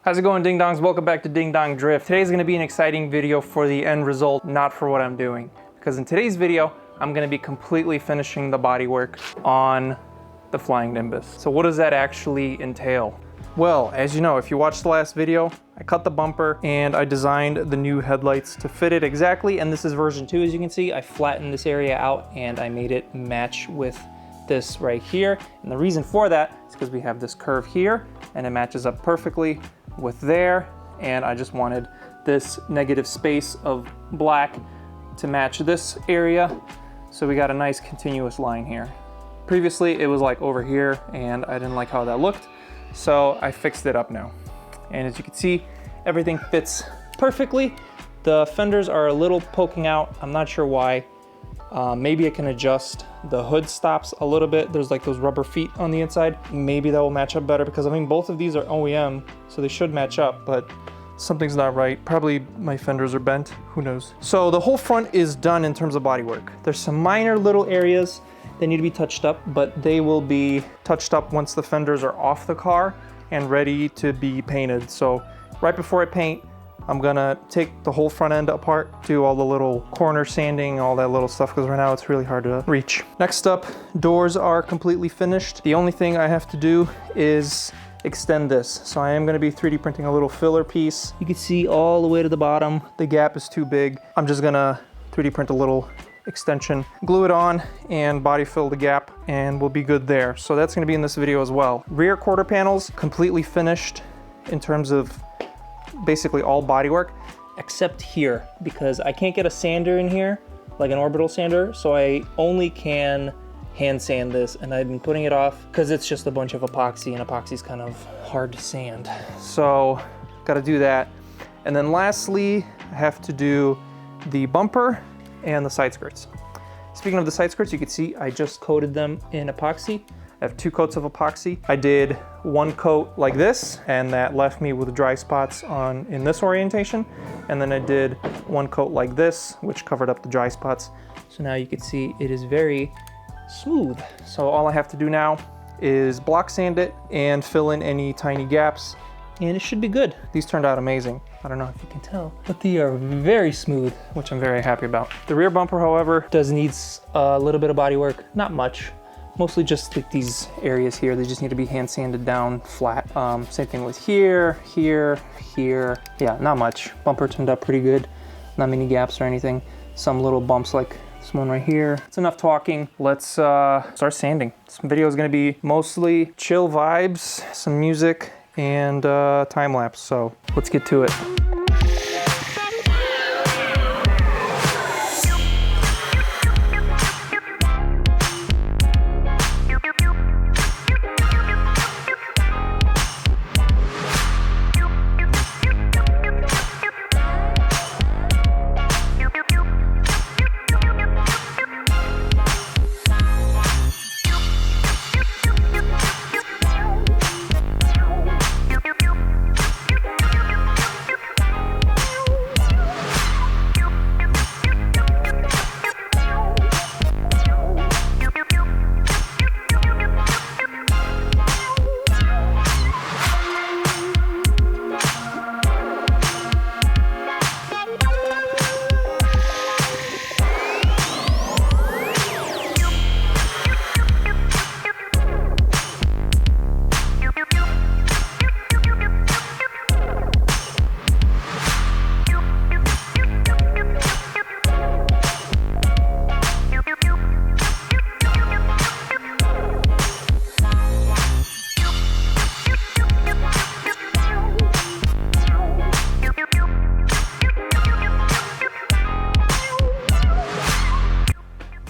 How's it going, Ding Dongs? Welcome back to Ding Dong Drift. Today's gonna be an exciting video for the end result, not for what I'm doing. Because in today's video, I'm gonna be completely finishing the bodywork on the Flying Nimbus. So what does that actually entail? Well, as you know, if you watched the last video, I cut the bumper and I designed the new headlights to fit it exactly. And this is version 2, as you can see. I flattened this area out and I made it match with this right here. And the reason for that is because we have this curve here and it matches up perfectly with there, and I just wanted this negative space of black to match this area, so we got a nice continuous line here. Previously it was like over here and I didn't like how that looked, so I fixed it up now, and as you can see, everything fits perfectly. The fenders are a little poking out, I'm not sure why. Maybe I can adjust the hood stops a little bit. There's like those rubber feet on the inside. Maybe that will match up better, because I mean both of these are OEM, so they should match up, but something's not right. Probably my fenders are bent, who knows. So the whole front is done in terms of bodywork. There's some minor little areas that need to be touched up, but they will be touched up once the fenders are off the car and ready to be painted. So right before I paint, I'm gonna take the whole front end apart, do all the little corner sanding, all that little stuff, because right now it's really hard to reach. Next up, doors are completely finished. The only thing I have to do is extend this. So I am gonna be 3D printing a little filler piece. You can see all the way to the bottom. The gap is too big. I'm just gonna 3D print a little extension, glue it on, and body fill the gap, and we'll be good there. So that's gonna be in this video as well. Rear quarter panels, completely finished in terms of basically all bodywork except here, because I can't get a sander in here, like an orbital sander, so I only can hand sand this, and I've been putting it off because it's just a bunch of epoxy, and epoxy's kind of hard to sand. So gotta do that. And then lastly, I have to do the bumper and the side skirts. Speaking of the side skirts, you can see I just coated them in epoxy. I have 2 coats of epoxy. I did 1 coat like this, and that left me with dry spots in this orientation. And then I did 1 coat like this, which covered up the dry spots. So now you can see it is very smooth. So all I have to do now is block sand it and fill in any tiny gaps, and it should be good. These turned out amazing. I don't know if you can tell, but they are very smooth, which I'm very happy about. The rear bumper, however, does need a little bit of body work, not much. Mostly just like these areas here, they just need to be hand sanded down flat. Same thing with here, here, here. Yeah, not much. Bumper turned out pretty good. Not many gaps or anything. Some little bumps like this one right here. It's enough talking. Let's start sanding. This video is gonna be mostly chill vibes, some music, and time lapse. So let's get to it.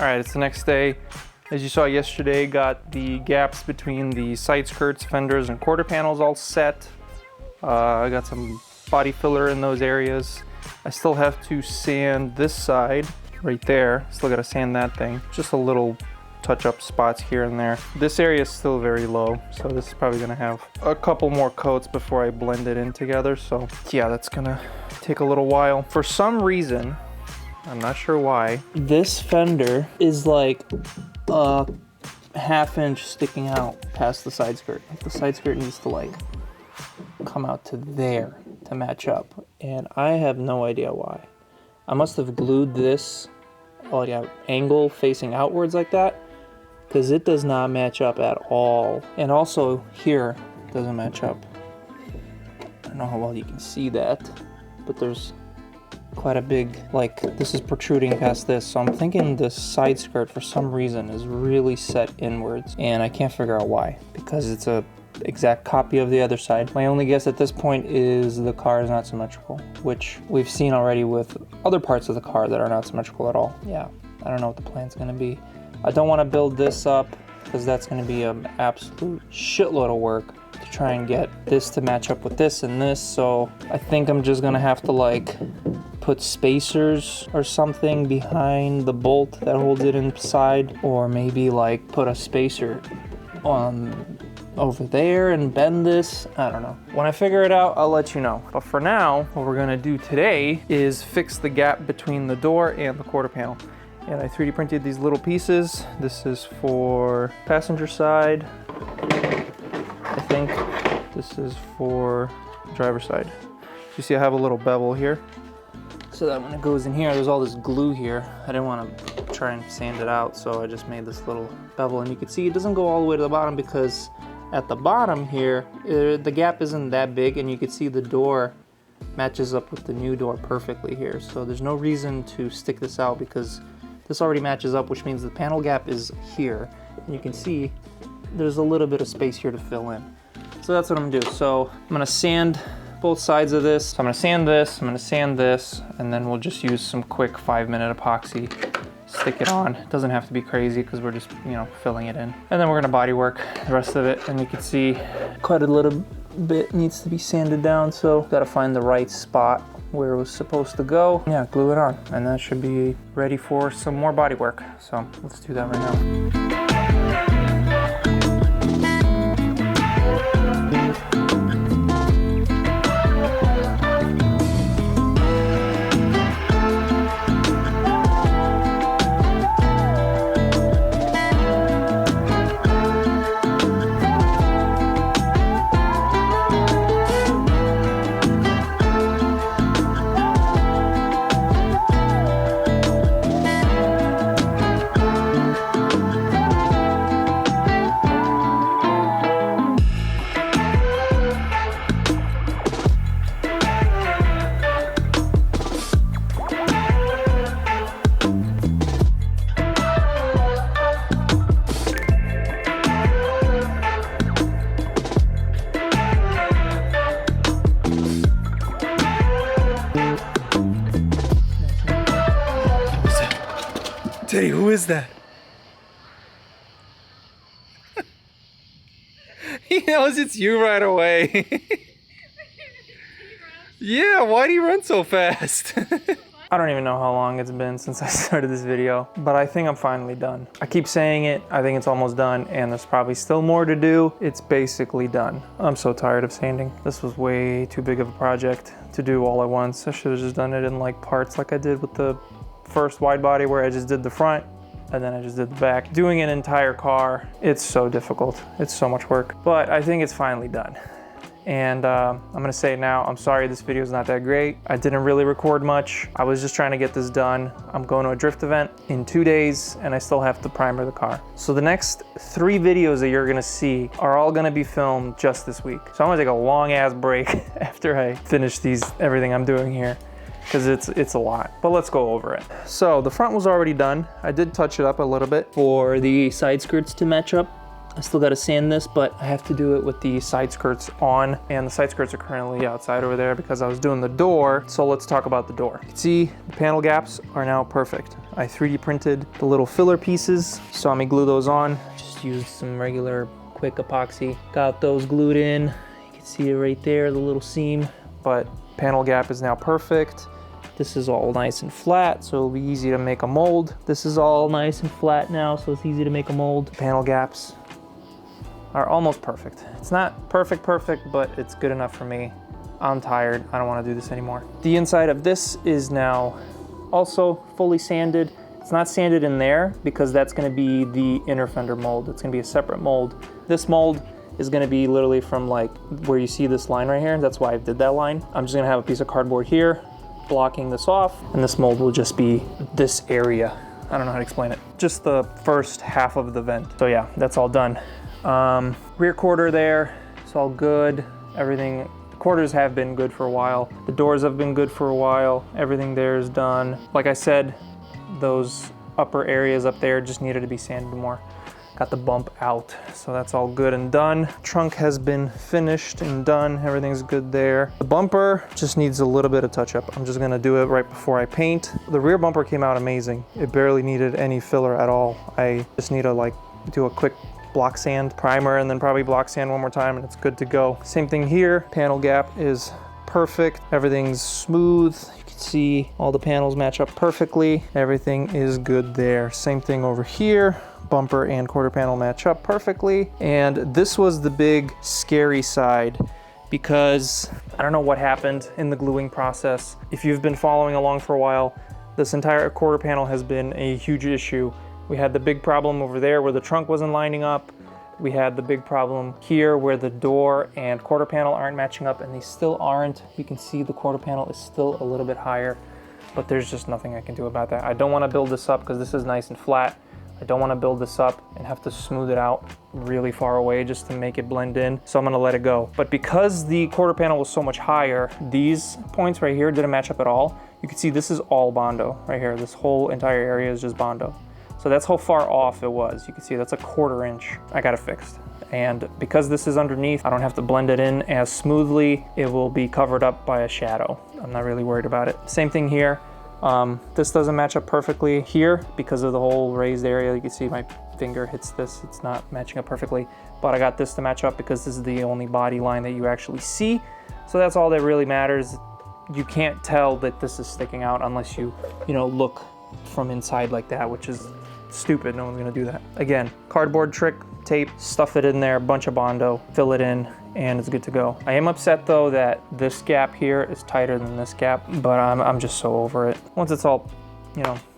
All right, it's the next day. As you saw yesterday, got the gaps between the side skirts, fenders, and quarter panels all set. I got some body filler in those areas. I still have to sand this side right there. Still gotta sand that thing. Just a little touch-up spots here and there. This area is still very low, so this is probably gonna have a couple more coats before I blend it in together. So yeah, that's gonna take a little while. For some reason, I'm not sure why, this fender is like a ½ inch sticking out past the side skirt. The side skirt needs to like come out to there to match up. And I have no idea why. I must have glued this angle facing outwards like that, because it does not match up at all. And also here, it doesn't match up. I don't know how well you can see that, but there's quite a big, like, this is protruding past this. So I'm thinking this side skirt for some reason is really set inwards, and I can't figure out why, because it's a exact copy of the other side. My only guess at this point is the car is not symmetrical, which we've seen already with other parts of the car that are not symmetrical at all. Yeah, I don't know what the plan's gonna be. I don't want to build this up because that's going to be an absolute shitload of work to try and get this to match up with this and this. So I think I'm just going to have to like put spacers or something behind the bolt that holds it inside, or maybe like put a spacer on over there and bend this. I don't know. When I figure it out, I'll let you know. But for now, what we're gonna do today is fix the gap between the door and the quarter panel. And I 3D printed these little pieces. This is for passenger side. I think this is for driver's side. You see I have a little bevel here, so that when it goes in here, there's all this glue here. I didn't want to try and sand it out, so I just made this little bevel. And you can see it doesn't go all the way to the bottom, because at the bottom here, the gap isn't that big, and you can see the door matches up with the new door perfectly here. So there's no reason to stick this out, because this already matches up, which means the panel gap is here. And you can see there's a little bit of space here to fill in. So that's what I'm gonna do. So I'm gonna sand both sides of this. So I'm gonna sand this, I'm gonna sand this, and then we'll just use some quick 5-minute epoxy, stick it on. It doesn't have to be crazy because we're just, you know, filling it in. And then we're gonna body work the rest of it. And you can see quite a little bit needs to be sanded down. So gotta find the right spot where it was supposed to go. Yeah, glue it on, and that should be ready for some more body work. So let's do that right now. Teddy, who is that? He knows it's you right away. Yeah, why do you run so fast? I don't even know how long it's been since I started this video, but I think I'm finally done. I keep saying it, I think it's almost done, and there's probably still more to do. It's basically done. I'm so tired of sanding. This was way too big of a project to do all at once. I should have just done it in like parts like I did with the first wide body, where I just did the front and then I just did the back. Doing an entire car, it's so difficult. It's so much work, but I think it's finally done. And I'm gonna say it now, I'm sorry this video is not that great. I didn't really record much. I was just trying to get this done. I'm going to a drift event in 2 days, and I still have to primer the car. So the next 3 videos that you're gonna see are all gonna be filmed just this week. So I'm gonna take a long ass break after I finish everything I'm doing here, because it's a lot, but let's go over it. So the front was already done. I did touch it up a little bit for the side skirts to match up. I still gotta sand this, but I have to do it with the side skirts on, and the side skirts are currently outside over there because I was doing the door. So let's talk about the door. You can see the panel gaps are now perfect. I 3D printed the little filler pieces. You saw me glue those on. Just used some regular quick epoxy. Got those glued in. You can see it right there, the little seam, but panel gap is now perfect. This is all nice and flat, so it'll be easy to make a mold. This is all nice and flat now, so it's easy to make a mold. Panel gaps are almost perfect. It's not perfect, but it's good enough for me. I'm tired, I don't wanna do this anymore. The inside of this is now also fully sanded. It's not sanded in there because that's gonna be the inner fender mold. It's gonna be a separate mold. This mold is gonna be literally from like where you see this line right here. That's why I did that line. I'm just gonna have a piece of cardboard here, blocking this off, and this mold will just be this area. I don't know how to explain it. Just the first half of the vent. So yeah, that's all done. Rear quarter there, it's all good. Everything, the quarters have been good for a while. The doors have been good for a while. Everything there is done. Like I said, those upper areas up there just needed to be sanded more. Got the bump out, so that's all good and done. Trunk has been finished and done. Everything's good there. The bumper just needs a little bit of touch up. I'm just gonna do it right before I paint. The rear bumper came out amazing. It barely needed any filler at all. I just need to like do a quick block sand primer and then probably block sand one more time and it's good to go. Same thing here. Panel gap is perfect. Everything's smooth. You can see all the panels match up perfectly. Everything is good there. Same thing over here. Bumper and quarter panel match up perfectly. And this was the big scary side because I don't know what happened in the gluing process. If you've been following along for a while, this entire quarter panel has been a huge issue. We had the big problem over there where the trunk wasn't lining up. We had the big problem here where the door and quarter panel aren't matching up, and they still aren't. You can see the quarter panel is still a little bit higher, but there's just nothing I can do about that. I don't want to build this up because this is nice and flat. I don't want to build this up and have to smooth it out really far away just to make it blend in. So I'm going to let it go. But because the quarter panel was so much higher, these points right here didn't match up at all. You can see this is all Bondo right here. This whole entire area is just Bondo. So that's how far off it was. You can see that's a 1/4 inch. I got it fixed. And because this is underneath, I don't have to blend it in as smoothly. It will be covered up by a shadow. I'm not really worried about it. Same thing here. This doesn't match up perfectly here because of the whole raised area. You can see my finger hits this. It's not matching up perfectly, but I got this to match up because this is the only body line that you actually see. So that's all that really matters. You can't tell that this is sticking out unless you look from inside like that, which is stupid. No one's gonna do that. Again, cardboard trick, tape, stuff it in there, a bunch of Bondo, fill it in, and it's good to go. I am upset though that this gap here is tighter than this gap, but I'm just so over it. Once it's all,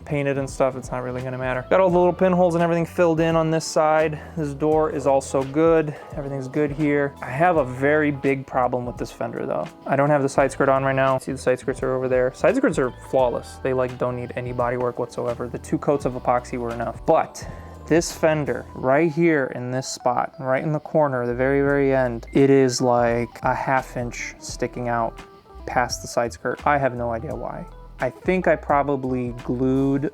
painted and stuff, it's not really gonna matter. Got all the little pinholes and everything filled in on this side. This door is also good. Everything's good here. I have a very big problem with this fender though. I don't have the side skirt on right now. See, the side skirts are over there. Side skirts are flawless. They don't need any body work whatsoever. The 2 coats of epoxy were enough. But this fender right here in this spot, right in the corner, the very, very end, it is like a 1/2 inch sticking out past the side skirt. I have no idea why. I think I probably glued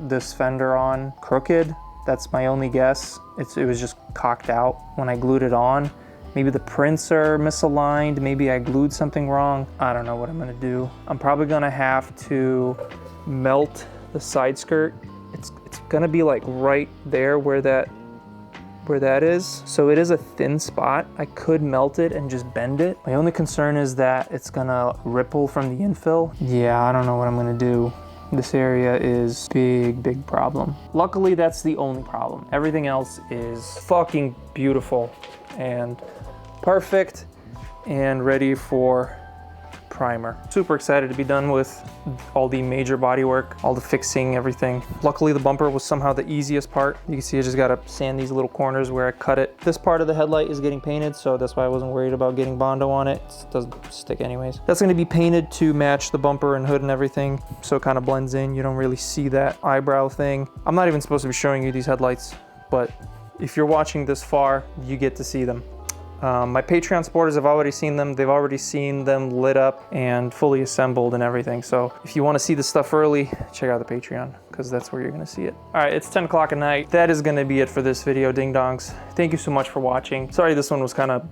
this fender on crooked. That's my only guess. It was just cocked out when I glued it on. Maybe the prints are misaligned. Maybe I glued something wrong. I don't know what I'm gonna do. I'm probably gonna have to melt the side skirt. It's gonna be like right there where that is. So it is a thin spot. I could melt it and just bend it. My only concern is that it's gonna ripple from the infill. Yeah, I don't know what I'm gonna do. This area is big problem. Luckily, that's the only problem. Everything else is fucking beautiful and perfect and ready for primer. Super excited to be done with all the major body work, all the fixing, everything. Luckily, the bumper was somehow the easiest part. You can see I just gotta sand these little corners where I cut it. This part of the headlight is getting painted, so that's why I wasn't worried about getting Bondo on it. It doesn't stick anyways. That's gonna be painted to match the bumper and hood and everything, so it kind of blends in. You don't really see that eyebrow thing. I'm not even supposed to be showing you these headlights, but if you're watching this far, you get to see them. My Patreon supporters have already seen them. They've already seen them lit up and fully assembled and everything. So if you want to see this stuff early, check out the Patreon because that's where you're going to see it. All right, it's 10 o'clock at night. That is going to be it for this video, ding dongs. Thank you so much for watching. Sorry this one was kind of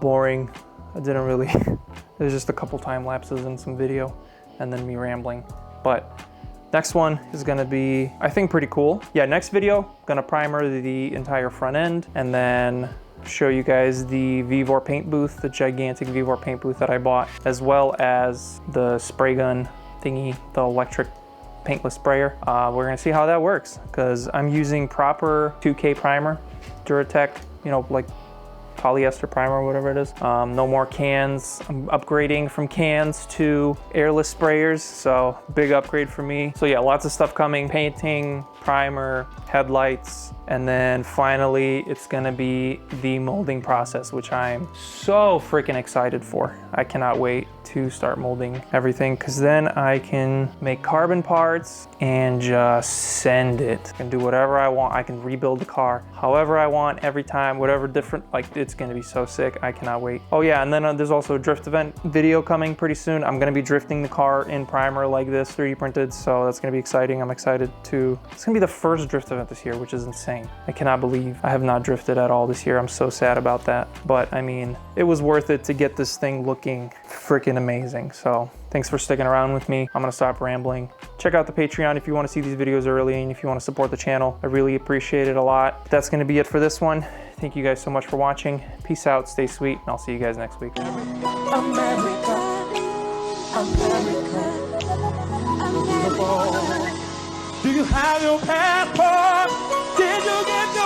boring. I didn't really, there's just a couple time lapses in some video and then me rambling. But next one is gonna be, I think, pretty cool. Yeah, next video, gonna primer the entire front end and then show you guys the Vevor paint booth, the gigantic Vevor paint booth that I bought, as well as the spray gun thingy, the electric paintless sprayer. We're gonna see how that works because I'm using proper 2K primer, Duratec, like polyester primer or whatever it is. No more cans. I'm upgrading from cans to airless sprayers, so big upgrade for me. So yeah, lots of stuff coming. Painting, primer, headlights, and then finally it's gonna be the molding process, which I'm so freaking excited for. I cannot wait to start molding everything, because then I can make carbon parts and just send it. I can do whatever I want. I can rebuild the car however I want, every time, whatever different, like, it's gonna be so sick. I cannot wait. Oh yeah, and then there's also a drift event video coming pretty soon. I'm gonna be drifting the car in primer like this, 3D printed, so that's gonna be exciting. I'm excited to, it's gonna be the first drift event this year, which is insane. I cannot believe I have not drifted at all this year. I'm so sad about that. But I mean, it was worth it to get this thing looking freaking amazing. So thanks for sticking around with me. I'm gonna stop rambling. Check out the Patreon if you wanna see these videos early and if you wanna support the channel. I really appreciate it a lot. That's gonna be it for this one. Thank you guys so much for watching. Peace out, stay sweet, and I'll see you guys next week. America, America. Do you have your passport? Did you get your